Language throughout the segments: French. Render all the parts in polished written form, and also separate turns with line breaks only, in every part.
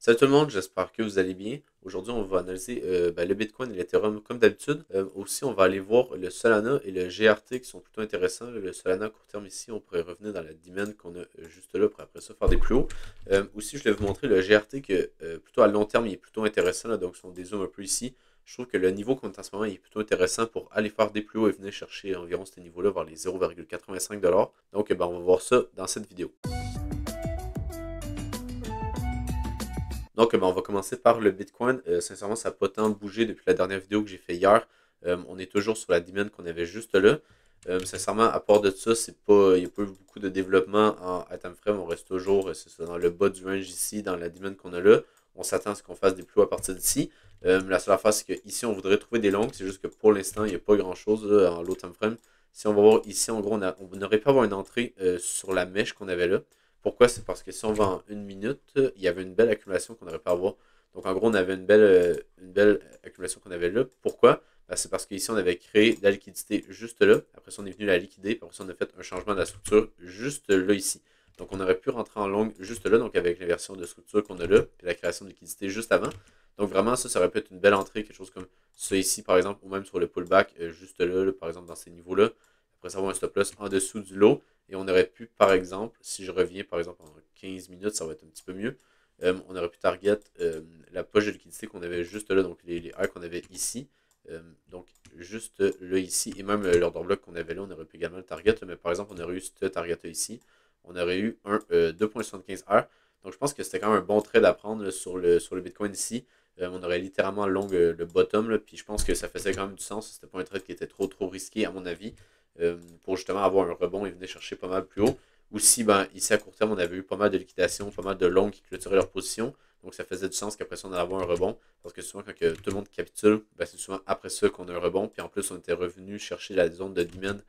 Salut tout le monde, j'espère que vous allez bien. Aujourd'hui, on va analyser le Bitcoin et l'Ethereum comme d'habitude. Aussi, on va aller voir le Solana et le GRT qui sont plutôt intéressants. Le Solana à court terme ici, on pourrait revenir dans la demand qu'on a juste là pour après ça faire des plus hauts. Aussi, je vais vous montrer le GRT que plutôt à long terme, il est plutôt intéressant. Là, donc, si on dézoome un peu ici, je trouve que le niveau qu'on est en ce moment il est plutôt intéressant pour aller faire des plus hauts et venir chercher environ ce niveau-là vers les 0,85 $. Donc, on va voir ça dans cette vidéo. Donc, on va commencer par le Bitcoin. Sincèrement, ça n'a pas tant bougé depuis la dernière vidéo que j'ai fait hier. On est toujours sur la demand qu'on avait juste là. Sincèrement, à part de ça, il n'y a pas eu beaucoup de développement en item frame. On reste toujours c'est ça, dans le bas du range ici, dans la demand qu'on a là. On s'attend à ce qu'on fasse des plus hauts à partir d'ici. La seule affaire, c'est qu'ici, on voudrait trouver des longues. C'est juste que pour l'instant, il n'y a pas grand-chose en low time frame. Si on va voir ici, en gros, on n'aurait pas avoir une entrée sur la mèche qu'on avait là. Pourquoi? C'est parce que si on va en une minute, il y avait une belle accumulation qu'on n'aurait pas à avoir. Donc en gros, on avait une belle accumulation qu'on avait là. Pourquoi? Ben, c'est parce qu'ici, on avait créé de la liquidité juste là. Après ça, on est venu la liquider. Puis après ça, on a fait un changement de la structure juste là ici. Donc on aurait pu rentrer en longue juste là, donc avec l'inversion de structure qu'on a là, puis la création de liquidité juste avant. Donc vraiment, ça aurait pu être une belle entrée, quelque chose comme ça ici, par exemple, ou même sur le pullback, juste là, par exemple, dans ces niveaux-là. Après ça, avoir un stop loss en dessous du lot. Et on aurait pu, par exemple, si je reviens par exemple en 15 minutes, ça va être un petit peu mieux. On aurait pu target la poche de liquidité qu'on avait juste là, donc les highs qu'on avait ici. Donc juste là ici, et même l'order block qu'on avait là, on aurait pu également le target. Mais par exemple, on aurait eu ce target là ici. On aurait eu un 2,75 heures. Donc je pense que c'était quand même un bon trade à prendre là, sur le Bitcoin ici. On aurait littéralement long le bottom, là, puis je pense que ça faisait quand même du sens. C'était pas un trade qui était trop risqué à mon avis. Pour justement avoir un rebond et venir chercher pas mal plus haut. Aussi, ben, ici à court terme, on avait eu pas mal de liquidations, pas mal de longs qui clôturaient leur position. Donc ça faisait du sens qu'après ça, on allait avoir un rebond. Parce que souvent, quand tout le monde capitule, ben, c'est souvent après ça qu'on a un rebond. Puis en plus, on était revenu chercher la zone de demand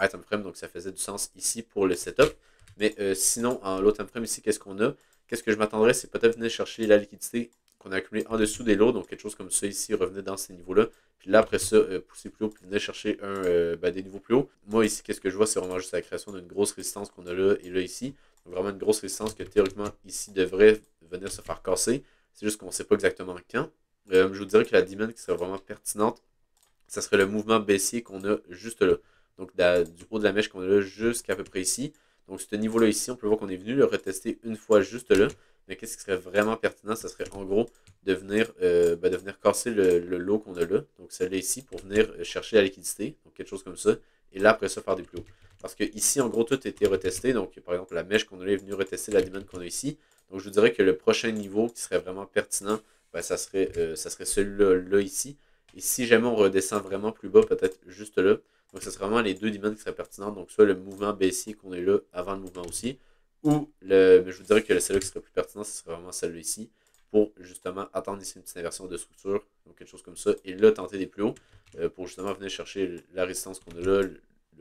item frame. Donc ça faisait du sens ici pour le setup. Mais sinon, en low time frame ici, qu'est-ce qu'on a? Qu'est-ce que je m'attendrais, c'est peut-être venir chercher la liquidité qu'on a accumulée en dessous des lots. Donc quelque chose comme ça ici, revenir dans ces niveaux-là. Puis là, après ça, pousser plus haut, puis venir chercher des niveaux plus hauts. Moi, ici, qu'est-ce que je vois, c'est vraiment juste la création d'une grosse résistance qu'on a là et là ici. Donc vraiment une grosse résistance que théoriquement, ici, devrait venir se faire casser. C'est juste qu'on ne sait pas exactement quand. Je vous dirais que la demand qui serait vraiment pertinente, ça serait le mouvement baissier qu'on a juste là. Donc du haut de la mèche qu'on a là jusqu'à peu près ici. Donc ce niveau-là ici, on peut voir qu'on est venu le retester une fois juste là. Mais qu'est-ce qui serait vraiment pertinent? Ça serait en gros de venir casser le lot qu'on a là. Donc celle-là ici pour venir chercher la liquidité. Donc quelque chose comme ça. Et là, après ça, faire des plus hauts. Parce que ici, en gros, tout a été retesté. Donc par exemple, la mèche qu'on a là est venue retester la demande qu'on a ici. Donc je vous dirais que le prochain niveau qui serait vraiment pertinent, ben, ça serait celui-là là, ici. Et si jamais on redescend vraiment plus bas, peut-être juste là, donc ce serait vraiment les deux demandes qui seraient pertinentes. Donc soit le mouvement baissier qu'on est là avant le mouvement aussi, ou mais je vous dirais que celle-là qui serait plus pertinente, ce serait vraiment celle-là ici, pour justement attendre ici une petite inversion de structure, donc quelque chose comme ça, et là tenter des plus hauts, pour justement venir chercher la résistance qu'on a là,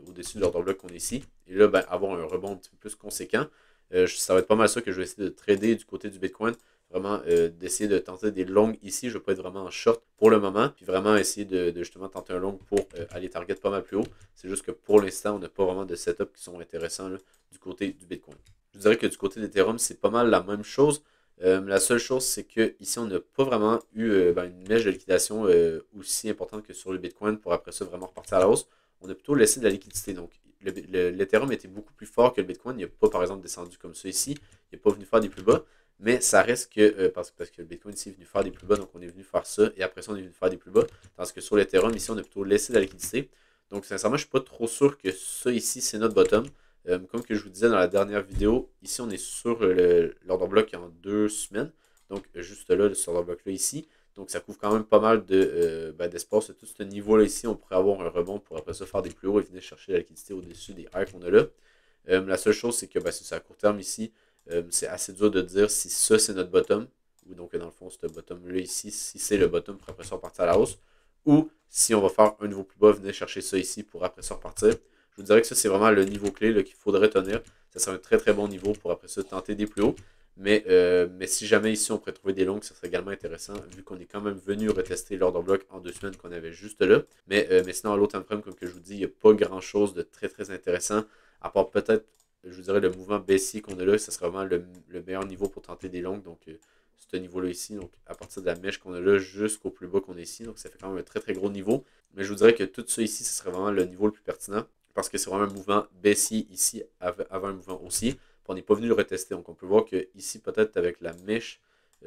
au-dessus de l'ordre bloc qu'on est ici, et là ben, avoir un rebond un petit peu plus conséquent. Ça va être pas mal ça que je vais essayer de trader du côté du Bitcoin. Vraiment d'essayer de tenter des longues ici. Je ne vais pas être vraiment en short pour le moment. Puis vraiment essayer de justement tenter un long pour aller target pas mal plus haut. C'est juste que pour l'instant, on n'a pas vraiment de setup qui sont intéressants là, du côté du Bitcoin. Je dirais que du côté d'Ethereum, c'est pas mal la même chose. La seule chose, c'est que ici, on n'a pas vraiment eu une mèche de liquidation aussi importante que sur le Bitcoin pour après ça vraiment repartir à la hausse. On a plutôt laissé de la liquidité. Donc, l'Ethereum était beaucoup plus fort que le Bitcoin. Il n'a pas, par exemple, descendu comme ça ici. Il n'est pas venu faire des plus bas. Mais ça reste que, parce que le Bitcoin ici est venu faire des plus bas, donc on est venu faire ça, et après ça, on est venu faire des plus bas. Tandis que sur l'Ethereum, ici, on a plutôt laissé de la liquidité. Donc, sincèrement, je ne suis pas trop sûr que ça ici, c'est notre bottom. Comme que je vous disais dans la dernière vidéo, ici, on est sur l'order block en 2 semaines. Donc, juste là, sur l'order block là, ici. Donc, ça couvre quand même pas mal d'espace. Tout ce niveau-là ici, on pourrait avoir un rebond pour après ça faire des plus hauts et venir chercher la liquidité au-dessus des highs qu'on a là. La seule chose, c'est que c'est à court terme ici. C'est assez dur de dire si ça c'est notre bottom, ou donc dans le fond, ce bottom-là ici, si c'est le bottom pour après ça repartir à la hausse, ou si on va faire un niveau plus bas, venir chercher ça ici pour après ça repartir. Je vous dirais que ça, c'est vraiment le niveau clé qu'il faudrait tenir. Ça serait un très bon niveau pour après ça tenter des plus hauts. Mais si jamais ici on pourrait trouver des longues, ça serait également intéressant, vu qu'on est quand même venu retester l'order block en 2 semaines qu'on avait juste là. Mais sinon, à l'autre time frame, comme que je vous dis, il n'y a pas grand chose de très intéressant, à part peut-être je vous dirais le mouvement baissier qu'on a là, ça serait vraiment le meilleur niveau pour tenter des longues. Donc, ce niveau-là ici, donc à partir de la mèche qu'on a là jusqu'au plus bas qu'on a ici, donc ça fait quand même un très très gros niveau. Mais je vous dirais que tout ça ici, ce serait vraiment le niveau le plus pertinent parce que c'est vraiment un mouvement baissier ici avant un mouvement haussier. Puis on n'est pas venu le retester. Donc on peut voir que ici, peut-être avec la mèche,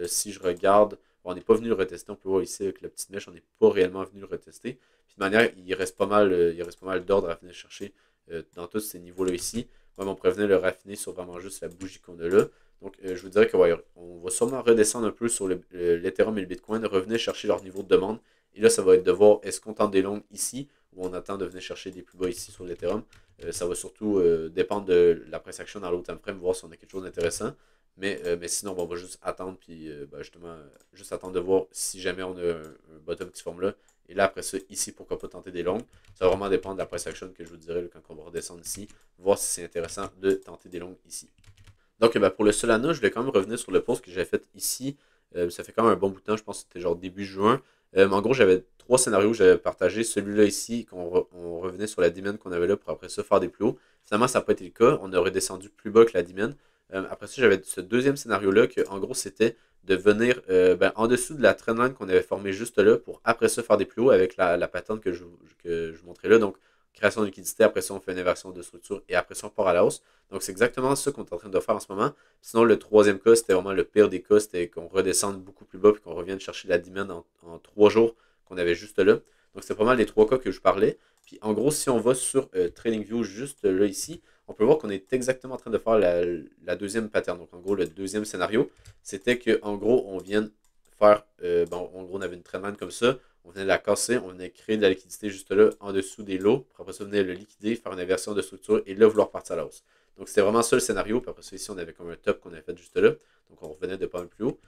si je regarde, on n'est pas venu le retester. On peut voir ici avec la petite mèche, on n'est pas réellement venu le retester. Puis de manière, il reste pas mal d'ordre à venir chercher dans tous ces niveaux-là ici. Même on pourrait venir le raffiner sur vraiment juste la bougie qu'on a là. Donc, je vous dirais qu'on va sûrement redescendre un peu sur l'Ethereum et le Bitcoin, revenir chercher leur niveau de demande. Et là, ça va être de voir est-ce qu'on tente des longues ici ou on attend de venir chercher des plus bas ici sur l'Ethereum. Ça va surtout dépendre de la price action dans l'autre time frame, voir si on a quelque chose d'intéressant. Mais sinon, on va juste attendre, puis justement, juste attendre de voir si jamais on a un bottom qui se forme là. Et là, après ça, ici, pourquoi pas tenter des longues. Ça va vraiment dépendre de la price action que je vous dirai là, quand on va redescendre ici, voir si c'est intéressant de tenter des longues ici. Donc, pour le Solana, je voulais quand même revenir sur le post que j'avais fait ici. Ça fait quand même un bon bout de temps, je pense que c'était genre début juin. En gros, j'avais 3 scénarios que j'avais partagé. Celui-là ici, on revenait sur la demand qu'on avait là pour après ça faire des plus hauts. Finalement, ça n'a pas été le cas. On aurait descendu plus bas que la demand. Après ça, j'avais ce deuxième scénario-là que, en gros, c'était de venir en dessous de la trendline qu'on avait formée juste là pour après ça faire des plus hauts avec la patente que je vous montrais là. Donc, création de liquidité, après ça, on fait une inversion de structure et après ça, on part à la hausse. Donc, c'est exactement ça qu'on est en train de faire en ce moment. Sinon, le troisième cas, c'était vraiment le pire des cas, c'était qu'on redescende beaucoup plus bas puis qu'on revienne chercher la demand en 3 jours qu'on avait juste là. Donc, c'est pas mal les 3 cas que je parlais. Puis, en gros, si on va sur TradingView juste là ici, on peut voir qu'on est exactement en train de faire la deuxième pattern. Donc, en gros, le deuxième scénario, c'était qu'en gros, on vient faire, en gros, on avait une trendline comme ça, on venait de la casser, on venait créer de la liquidité juste là, en dessous des lots, puis après ça, on venait le liquider, faire une inversion de structure, et là, vouloir partir à la hausse. Donc, c'était vraiment ça le scénario, puis après ça, ici, on avait comme un top qu'on avait fait juste là, donc on revenait de pas mal plus haut.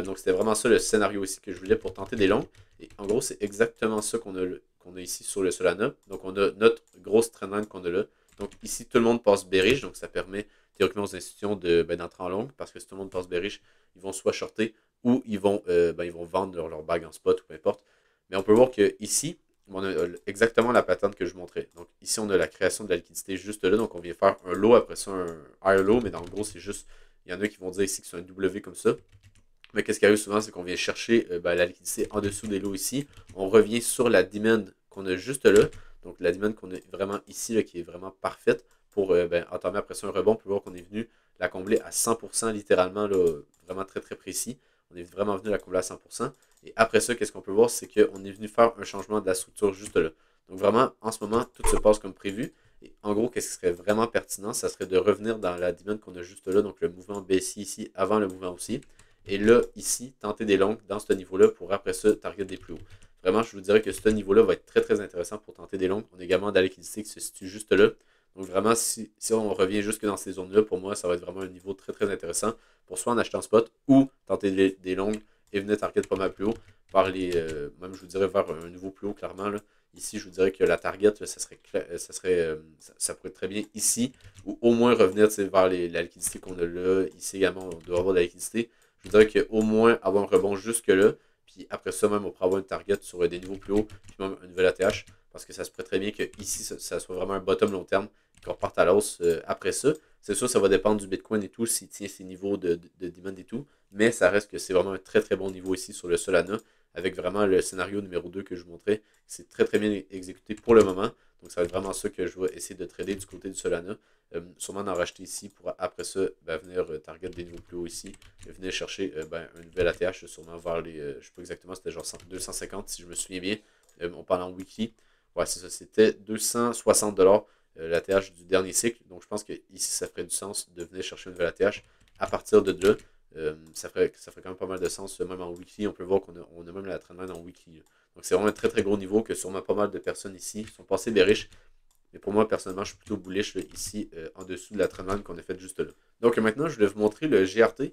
Donc, c'était vraiment ça le scénario ici que je voulais pour tenter des longs, et en gros, c'est exactement ça qu'on a ici sur le Solana. Donc, on a notre grosse trendline qu'on a là. Donc, ici, tout le monde passe bearish, donc ça permet théoriquement aux institutions d'entrer en longue, parce que si tout le monde passe bearish, ils vont soit shorter ou ils vont vendre leur bague en spot ou peu importe. Mais on peut voir que ici, on a exactement la patente que je montrais. Donc ici, on a la création de la liquidité juste là. Donc on vient faire un low, après ça un higher low, mais dans le gros, c'est juste, il y en a qui vont dire ici que c'est un W comme ça. Mais qu'est-ce qui arrive souvent, c'est qu'on vient chercher la liquidité en dessous des lots ici. On revient sur la demand qu'on a juste là. Donc la demand qu'on a vraiment ici, là, qui est vraiment parfaite pour entamer après ça un rebond. On peut voir qu'on est venu la combler à 100% littéralement, là, vraiment très très précis. On est vraiment venu la combler à 100%. Et après ça, qu'est-ce qu'on peut voir, c'est qu'on est venu faire un changement de la structure juste là. Donc vraiment, en ce moment, tout se passe comme prévu. Et en gros, qu'est-ce qui serait vraiment pertinent, ça serait de revenir dans la demand qu'on a juste là, donc le mouvement baissier ici, avant le mouvement haussier. Et là, ici, tenter des longues dans ce niveau-là pour après ça, target des plus hauts. Vraiment, je vous dirais que ce niveau-là va être très très intéressant pour tenter des longues. On a également de la liquidité qui se situe juste là. Donc vraiment, si on revient jusque dans ces zones-là, pour moi, ça va être vraiment un niveau très très intéressant pour soit en achetant spot ou tenter des longues et venir target pas mal plus haut. Même je vous dirais vers un niveau plus haut, clairement. Là. Ici, je vous dirais que la target, là, ça pourrait être très bien ici, ou au moins revenir vers la liquidité qu'on a là. Ici également, on doit avoir de la liquidité. Je vous dirais qu'au moins avoir un rebond jusque-là, puis après ça, même, on pourrait avoir une target sur des niveaux plus hauts, puis même un nouvel ATH, parce que ça se pourrait très bien que ici, ça soit vraiment un bottom long terme, qu'on reparte à la hausse après ça. C'est sûr, ça va dépendre du Bitcoin et tout, s'il tient ses niveaux de demand et tout, mais ça reste que c'est vraiment un très très bon niveau ici sur le Solana, avec vraiment le scénario numéro 2 que je vous montrais. C'est très très bien exécuté pour le moment, donc ça va être vraiment ça que je vais essayer de trader du côté du Solana. Sûrement d'en racheter ici pour après ça venir target des niveaux plus hauts ici, venir chercher un nouvel ATH sûrement vers les, je ne sais pas exactement, c'était genre 250 si je me souviens bien, on parle en weekly, ouais c'est ça, c'était 260$ l'ATH du dernier cycle, donc je pense que ici ça ferait du sens de venir chercher un nouvel ATH à partir de là, ça ferait quand même pas mal de sens, même en weekly, on peut voir qu'on a même la trendline en weekly, donc c'est vraiment un très très gros niveau que sûrement pas mal de personnes ici sont passées bearish. Mais pour moi, personnellement, je suis plutôt bullish là, ici, en dessous de la trendline qu'on a faite juste là. Donc maintenant, je vais vous montrer le GRT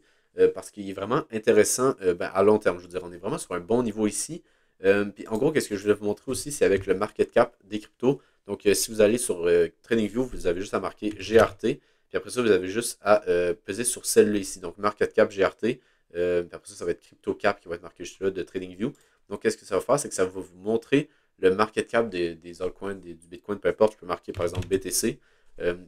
parce qu'il est vraiment intéressant à long terme. Je veux dire, on est vraiment sur un bon niveau ici. Puis en gros, qu'est-ce que je vais vous montrer aussi, c'est avec le market cap des cryptos. Donc si vous allez sur TradingView, vous avez juste à marquer GRT. Puis après ça, vous avez juste à peser sur celle-là ici. Donc market cap GRT. Puis après ça, ça va être crypto cap qui va être marqué juste là de TradingView. Donc qu'est-ce que ça va faire, c'est que ça va vous montrer le market cap des altcoins, du Bitcoin, peu importe, je peux marquer par exemple BTC.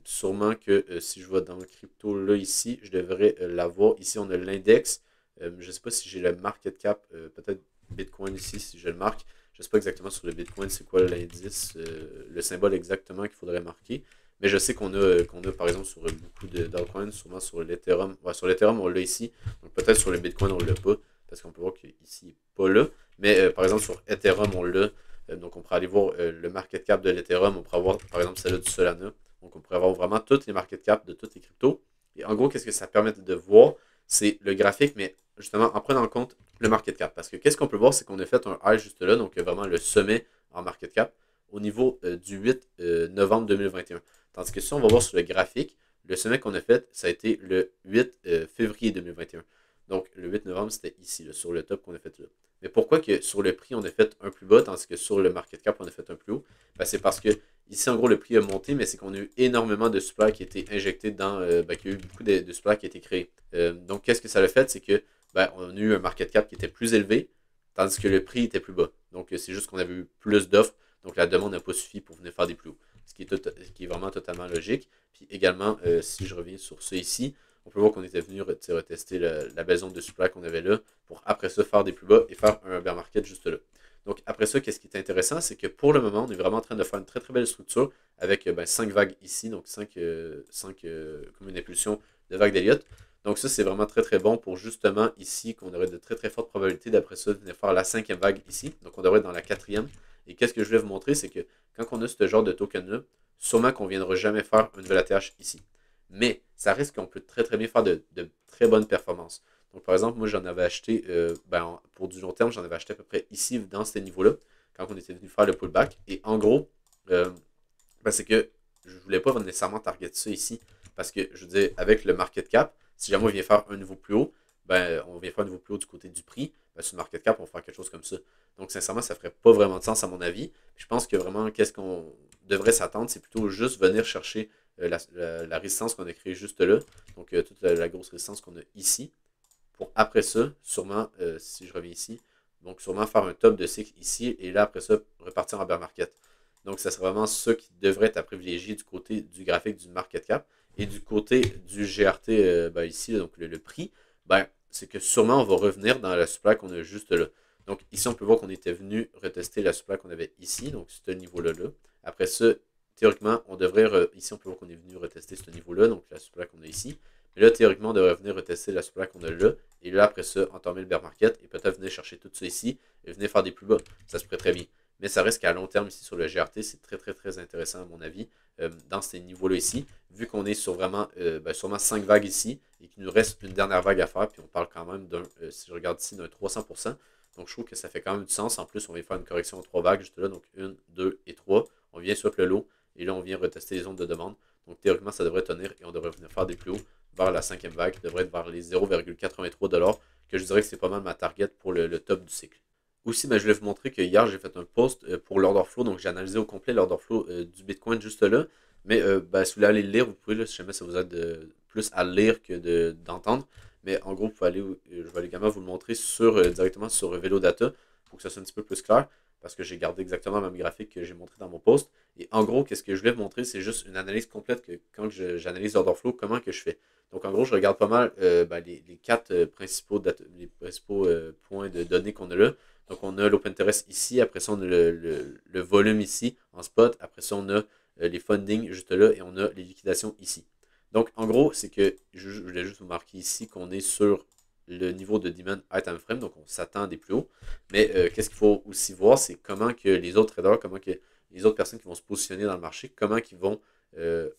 Sûrement que si je vais dans le crypto là ici, je devrais l'avoir. Ici, on a l'index. Je ne sais pas si j'ai le market cap, peut-être Bitcoin ici, si je le marque. Je ne sais pas exactement sur le Bitcoin c'est quoi l'indice, le symbole exactement qu'il faudrait marquer. Mais je sais qu'on a par exemple sur beaucoup d'altcoins, sûrement sur l'Ethereum. Ouais, sur l'Ethereum, on l'a ici. Donc peut-être sur le Bitcoin, on ne l'a pas. Parce qu'on peut voir qu'ici, il n'est pas là. Mais par exemple, sur Ethereum, on l'a. Donc on pourrait aller voir le market cap de l'Ethereum. On pourrait avoir par exemple celle-là du Solana. Donc on pourrait avoir vraiment toutes les market cap de toutes les cryptos. Et en gros, qu'est-ce que ça permet de voir? C'est le graphique, mais justement en prenant en compte le market cap. Parce que qu'est-ce qu'on peut voir, c'est qu'on a fait un high juste là, donc vraiment le sommet en market cap au niveau du 8 novembre 2021. Tandis que si on va voir sur le graphique, le sommet qu'on a fait, ça a été le 8 février 2021. Donc le 8 novembre, c'était ici, là, sur le top qu'on a fait là. Mais pourquoi que sur le prix, on a fait un plus bas, tandis que sur le market cap, on a fait un plus haut? Ben, c'est parce que ici, en gros, le prix a monté, mais c'est qu'on a eu énormément de supply qui a été injecté dans. Qu'il y a eu beaucoup de supply qui a été créé. Donc, qu'est-ce que ça a fait? C'est que on a eu un market cap qui était plus élevé, tandis que le prix était plus bas. Donc, c'est juste qu'on avait eu plus d'offres, donc la demande n'a pas suffi pour venir faire des plus hauts. Ce qui est vraiment totalement logique. Puis également, si je reviens sur ça ici, on peut voir qu'on était venu retester la belle zone de supply qu'on avait là pour après ça faire des plus bas et faire un bear market juste là. Donc après ça, qu'est-ce qui est intéressant, c'est que pour le moment, on est vraiment en train de faire une très très belle structure avec 5 vagues ici, donc 5 comme une impulsion de vagues d'Elliott. Donc ça, c'est vraiment très très bon pour justement ici qu'on aurait de très très fortes probabilités d'après ça de venir faire la cinquième vague ici. Donc on devrait être dans la quatrième. Et qu'est-ce que je voulais vous montrer, c'est que quand on a ce genre de token-là, sûrement qu'on ne viendra jamais faire un nouvel ATH ici. Mais ça risque qu'on peut très très bien faire de très bonnes performances. Donc par exemple, moi j'en avais acheté, pour du long terme, j'en avais acheté à peu près ici, dans ce niveau-là, quand on était venu faire le pullback. Et en gros, c'est que je ne voulais pas nécessairement targeter ça ici. Parce que je veux dire, avec le market cap, si jamais on vient faire un nouveau plus haut, on vient faire un nouveau plus haut du côté du prix, sur le market cap, on va faire quelque chose comme ça. Donc, sincèrement, ça ne ferait pas vraiment de sens à mon avis. Je pense que vraiment, qu'est-ce qu'on devrait s'attendre, c'est plutôt juste venir chercher la résistance qu'on a créée juste là. Donc, toute la grosse résistance qu'on a ici. Pour après ça, sûrement, si je reviens ici, donc sûrement faire un top de cycle ici et là, après ça, repartir en bear market. Donc, ça serait vraiment ça qui devrait être à privilégier du côté du graphique du market cap. Et du côté du GRT, ici, là, donc le prix, c'est que sûrement on va revenir dans la supply qu'on a juste là. Donc ici, on peut voir qu'on était venu retester la supply qu'on avait ici, donc ce niveau-là. Là. Après ça, théoriquement, on devrait, ici, on peut voir qu'on est venu retester ce niveau-là, donc la supply qu'on a ici. Mais là, théoriquement, on devrait venir retester la supply qu'on a là. Et là, après ça, entamer le bear market et peut-être venir chercher tout ça ici et venir faire des plus bas. Ça se pourrait très bien. Mais ça reste qu'à long terme, ici, sur le GRT, c'est très, très, très intéressant, à mon avis, dans ces niveaux-là ici, vu qu'on est sur vraiment, sûrement 5 vagues ici et qu'il nous reste une dernière vague à faire. Puis on parle quand même d'un, si je regarde ici, d'un 300%. Donc, je trouve que ça fait quand même du sens. En plus, on vient faire une correction en 3 vagues, juste là. Donc, 1, 2 et 3. On vient swap le lot et là, on vient retester les zones de demande. Donc, théoriquement, ça devrait tenir et on devrait venir faire des plus hauts vers la cinquième vague, qui devrait être vers les 0,83$, que je dirais que c'est pas mal ma target pour le top du cycle. Aussi, je voulais vous montrer que hier, j'ai fait un post pour l'order flow. Donc, j'ai analysé au complet l'order flow du Bitcoin juste là. Mais si vous voulez aller le lire, vous pouvez, là, si jamais ça vous aide plus à lire que d'entendre. Mais en gros, vous pouvez aller, je vais aller également vous le montrer directement sur Velo Data pour que ça soit un petit peu plus clair. Parce que j'ai gardé exactement la même graphique que j'ai montré dans mon post. Et en gros, qu'est-ce que je voulais vous montrer, c'est juste une analyse complète que quand j'analyse l'order flow, comment que je fais. Donc en gros, je regarde pas mal les quatre principaux points de données qu'on a là. Donc, on a l'OpenTerest ici. Après ça, on a le volume ici en spot. Après ça, on a les funding juste là et on a les liquidations ici. Donc, en gros, c'est que je voulais juste vous marquer ici qu'on est sur le niveau de demand high time frame. Donc, on s'attend à des plus hauts. Mais qu'est-ce qu'il faut aussi voir, c'est comment que les autres traders, comment que les autres personnes qui vont se positionner dans le marché, comment qu'ils vont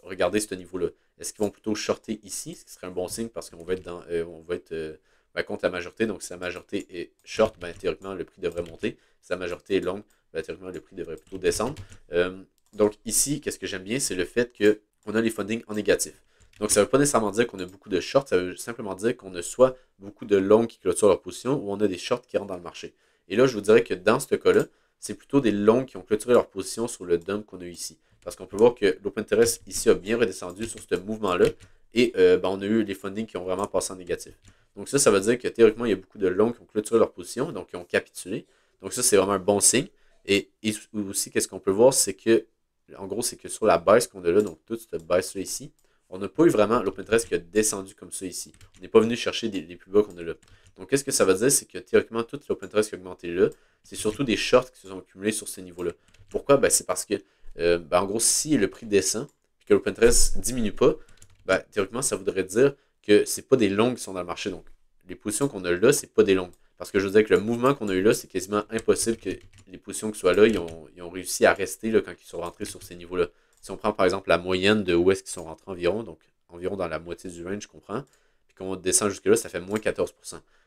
regarder ce niveau-là. Est-ce qu'ils vont plutôt shorter ici, ce qui serait un bon signe parce qu'on va être contre la majorité. Donc, si la majorité est short, théoriquement, le prix devrait monter. Si la majorité est longue, théoriquement, le prix devrait plutôt descendre. Donc, ici, qu'est-ce que j'aime bien, c'est le fait qu'on a les fundings en négatif. Donc, ça ne veut pas nécessairement dire qu'on a beaucoup de shorts, ça veut simplement dire qu'on a soit beaucoup de longs qui clôturent leur position ou on a des shorts qui rentrent dans le marché. Et là, je vous dirais que dans ce cas-là, c'est plutôt des longs qui ont clôturé leur position sur le dump qu'on a eu ici. Parce qu'on peut voir que l'OpenTerest ici a bien redescendu sur ce mouvement-là et on a eu les fundings qui ont vraiment passé en négatif. Donc ça veut dire que théoriquement, il y a beaucoup de longs qui ont clôturé leur position, donc qui ont capitulé. Donc ça, c'est vraiment un bon signe. Et aussi, qu'est-ce qu'on peut voir, c'est que, en gros, c'est que sur la baisse qu'on a là, donc toute cette baisse-là ici, On n'a pas eu vraiment l'open interest qui a descendu comme ça ici. On n'est pas venu chercher les plus bas qu'on a là. Donc, qu'est-ce que ça veut dire? C'est que théoriquement, tout l'open interest qui a augmenté là, c'est surtout des shorts qui se sont accumulés sur ces niveaux-là. Pourquoi? Ben, c'est parce que, en gros, si le prix descend, et que l'open interest ne diminue pas, ben, théoriquement, ça voudrait dire que c'est pas des longues qui sont dans le marché. Donc, les positions qu'on a là, c'est pas des longues. Parce que je veux dire que le mouvement qu'on a eu là, c'est quasiment impossible que les positions qui soient là, ils ont réussi à rester là, quand ils sont rentrés sur ces niveaux-là. Si on prend par exemple la moyenne de où est-ce qu'ils sont rentrés environ, donc environ dans la moitié du range qu'on prend, puis qu'on descend jusque-là, ça fait moins 14%.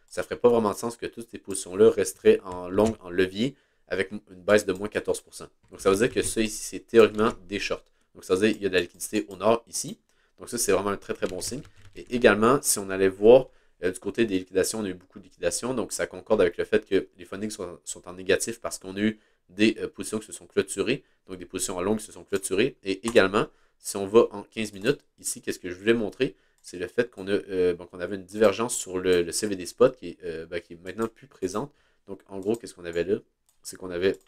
Ça ferait pas vraiment de sens que toutes ces positions-là resteraient en longue, en levier, avec une baisse de moins 14%. Donc ça veut dire que ça ici, c'est théoriquement des shorts. Donc ça veut dire qu'il y a de la liquidité au nord ici. Donc ça, c'est vraiment un très très bon signe. Et également, si on allait voir du côté des liquidations, on a eu beaucoup de liquidations. Donc ça concorde avec le fait que les fundings sont en négatif parce qu'on a eu des positions qui se sont clôturées, donc des positions en longue qui se sont clôturées. Et également, si on va en 15 minutes, ici, qu'est-ce que je voulais montrer? C'est le fait qu'on avait une divergence sur le CVD spot qui est maintenant plus présente. Donc en gros, qu'est-ce qu'on avait là? C'est qu'on avait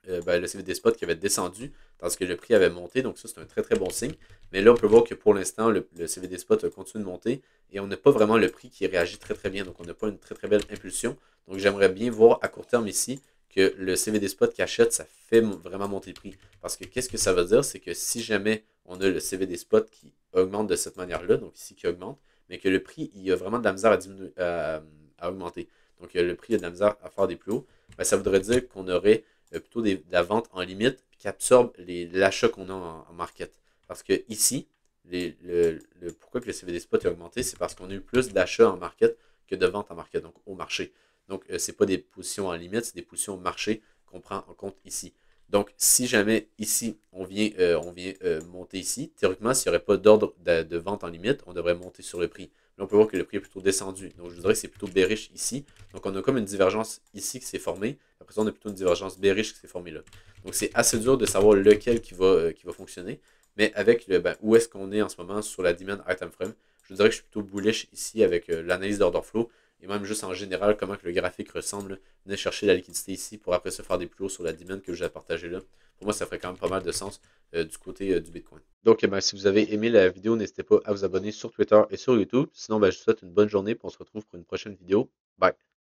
le CVD spot qui avait descendu, tandis que le prix avait monté. Donc ça, c'est un très très bon signe. Mais là, on peut voir que pour l'instant, le CVD spot continue de monter et on n'a pas vraiment le prix qui réagit très très bien. Donc on n'a pas une très très belle impulsion. Donc j'aimerais bien voir à court terme ici que le CVD spot qui achète, ça fait vraiment monter le prix. Parce que qu'est-ce que ça veut dire? C'est que si jamais on a le CVD spot qui augmente de cette manière-là, donc ici qui augmente, mais que le prix, il y a vraiment de la misère à, diminuer, à augmenter. Donc le prix a de la misère à faire des plus hauts, ben, ça voudrait dire qu'on aurait plutôt de la vente en limite qui absorbe l'achat qu'on a en market. Parce que ici, pourquoi que le CVD spot a augmenté, c'est parce qu'on a eu plus d'achats en market que de ventes en market, donc au marché. Donc, ce n'est pas des positions en limite, c'est des positions au marché qu'on prend en compte ici. Donc, si jamais ici, on vient monter ici, théoriquement, s'il n'y aurait pas d'ordre de vente en limite, on devrait monter sur le prix. Là, on peut voir que le prix est plutôt descendu. Donc, je dirais que c'est plutôt bearish ici. Donc, on a comme une divergence ici qui s'est formée. Après ça, on a plutôt une divergence bearish qui s'est formée là. Donc, c'est assez dur de savoir lequel qui va fonctionner. Mais avec où est-ce qu'on est en ce moment sur la demand item frame, je dirais que je suis plutôt bullish ici avec l'analyse d'order flow et même juste en général comment que le graphique ressemble. Venez chercher la liquidité ici pour après se faire des plus hauts sur la demand que j'ai partagé là. Pour moi, ça ferait quand même pas mal de sens du côté du Bitcoin. Donc, si vous avez aimé la vidéo, n'hésitez pas à vous abonner sur Twitter et sur YouTube. Sinon, je vous souhaite une bonne journée et on se retrouve pour une prochaine vidéo. Bye!